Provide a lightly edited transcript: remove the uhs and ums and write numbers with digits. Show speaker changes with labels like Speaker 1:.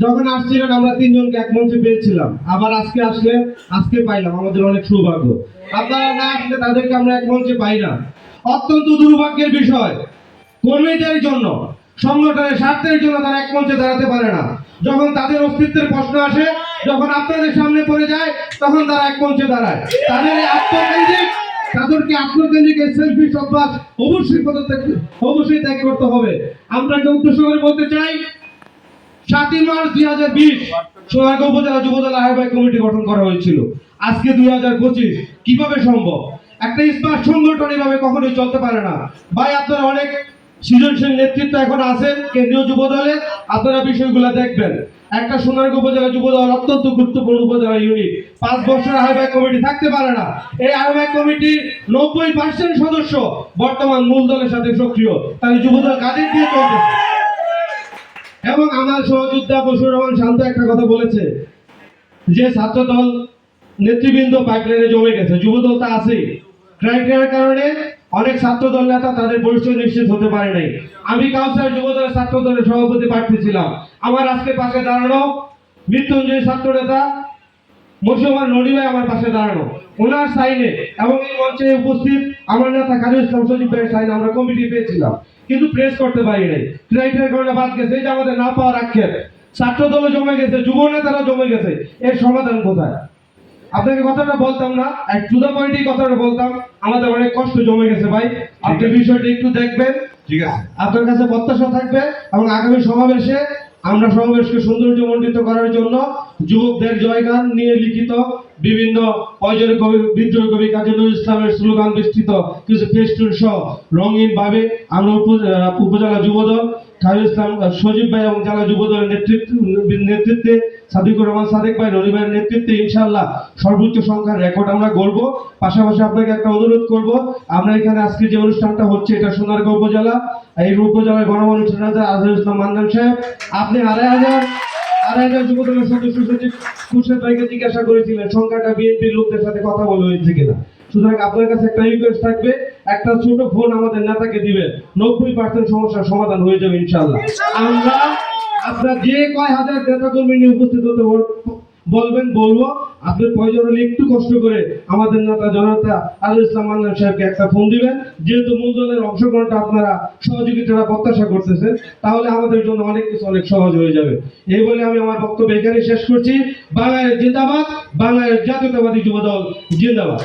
Speaker 1: যখন আসছিলেন আমরা তিনজনকে এক মঞ্চে পেয়েছিলাম, আবার আজকে আসলে আজকে পাইলাম, আমাদের অনেক সৌভাগ্য। আপনারা না আসলে তাদেরকে আমরা এক মঞ্চে পাই না। অত্যন্ত দুর্ভাগ্যের বিষয়, কর্মীদের জন্য, সংগঠনের স্বার্থের জন্য তারা এক মঞ্চে দাঁড়াতে পারে না। যখন তাদের অস্তিত্বের প্রশ্ন আসে, যখন আপনাদের সামনে পড়ে যায়, তখন তারা এক মঞ্চে দাঁড়ায়। তাদের এই আত্মকেন্দ্রিক সেলফিশ অভ্যাস অবশ্যই ত্যাগ করতে হবে। আমরা উদ্দেশ্য করে বলতে চাই, 7ই মার্চ 2020 সোনারগাঁও উপজেলা যুবদল আহ্বায়ক কমিটি গঠন করা হয়েছিল। আজকে 2025, কিভাবে সম্ভব? একটা স্মার্ট সংগঠন এভাবে কখনোই চলতে পারে না। ভাই, আপনারা অনেক সৃজনশীল নেতৃত্ব এখন আছেন কেন্দ্রীয় যুবদলে, আপনারা বিষয়গুলো দেখবেন। একটা সোনারগাঁও উপজেলা যুবদল অত্যন্ত গুরুত্বপূর্ণ উপজেলা ইউনিট, 5 বছর আহ্বায়ক কমিটি থাকতে পারে না। এই আহ্বায়ক কমিটির 90% সদস্য বর্তমান মূল দলের সাথে সক্রিয়। তাহলে যুবদল কাদের দিয়ে চলতেছে? এবং আমার সহযোদ্ধা বশির রহমান শান্ত একটা কথা বলেছে যে ছাত্রদল নেতৃবৃন্দ পাইপলাইনে জমে গেছে, যুবদল তা আছেই। ক্রাইটেরিয়ার কারণে অনেক ছাত্রদল নেতা তাদের পরিচয় নিশ্চিত হতে পারে নাই। আমি কাউন্সিলর যুবদলের ছাত্রদলের সভাপতি প্রার্থী ছিলাম। আমার আজকে পাশে দাঁড়ানো মৃত্যুঞ্জয় ছাত্র নেতা মুসলমান নড়ি ভাই আমার পাশে দাঁড়ানো, ওনার সাইনে এবং এই মঞ্চে উপস্থিত আমার নেতা কাজী ইসলাম সজীব ভাইয়ের সাইন আমরা কমিটি পেয়েছিলাম, কিন্তু প্রেস করতে পারি নাই। ক্রাইটেরিয়ার কারণে বাদ গেছে। এই যে আমাদের না পাওয়ার আক্ষেপ, ছাত্র দলে জমে গেছে, যুব নেতারা জমে গেছে, এর সমাধান কোথায়? আপনাকে কথাটা বলতাম না, এক টু দা পয়েন্টই কথাটা বলতাম, আমাদের অনেক কষ্ট জমে গেছে ভাই। আপনি বিষয়টা একটু দেখবেন, ঠিক আছে? আপনার কাছে প্রত্যাশা থাকবে এবং আগামী সমাবেশে আমরা সমাবেশকে সৌন্দর্যমণ্ডিত করার জন্য যুবকদের জয়গান নিয়ে লিখিত বিভিন্ন অজয় কবি, বিদ্রোহ কবি কাজী নজরুল ইসলামের স্লোগান বিস্তৃত কিছু ফেস্টুন সহ রঙিন ভাবে আমরা উপজেলা যুবদল কাজী ইসলাম সজীব ভাই এবং জেলা যুবদলের নেতৃত্বে সাদিকুর রহমান সাদেক ভাই, ননি ভাইয়ের নেতৃত্বে ইনশাআল্লাহ সর্বোচ্চ সংখ্যার রেকর্ড আমরা গড়ব। পাশাপাশি আপনাকে একটা অনুরোধ করব, আমরা এখানে আজকে যে অনুষ্ঠানটা হচ্ছে এটা সোনারগাঁও উপজেলা, এই উপজেলার গণমানুষ আজহার ইসলাম মান্নান সাহেব, আপনি আড়াই হাজার যুবদলের সদস্য সচিব খুরশেদ ভাইকে জিজ্ঞাসা করেছিলেন সংখ্যাটা বিএনপির লোকদের সাথে কথা বলে হয়েছে কিনা। সুতরাং আপনার কাছে একটা রিকোয়েস্ট থাকবে, একটা ছোট ফোন আমাদের নেতাকে দিবেন, 90% সমস্যার সমাধান হয়ে যাবে ইনশাআল্লাহ। আমরা আপনার যে কয় হাজার নেতা কর্মী নিয়ে উপস্থিত হতে বলবো, আপনি প্রয়োজন হলে একটু কষ্ট করে আমাদের নেতা জনতা আজহার ইসলাম মান্নান সাহেবকে একটা ফোন দিবেন। যেহেতু মূল দলের অংশগ্রহণটা আপনারা সহযোগিতারা প্রত্যাশা করতেছেন, তাহলে আমাদের জন্য অনেক কিছু অনেক সহজ হয়ে যাবে। এই বলে আমি আমার বক্তব্য এখানে শেষ করছি। বাংলাদেশ জিন্দাবাদ, বাংলাদেশ জাতীয়তাবাদী যুবদল জিন্দাবাদ।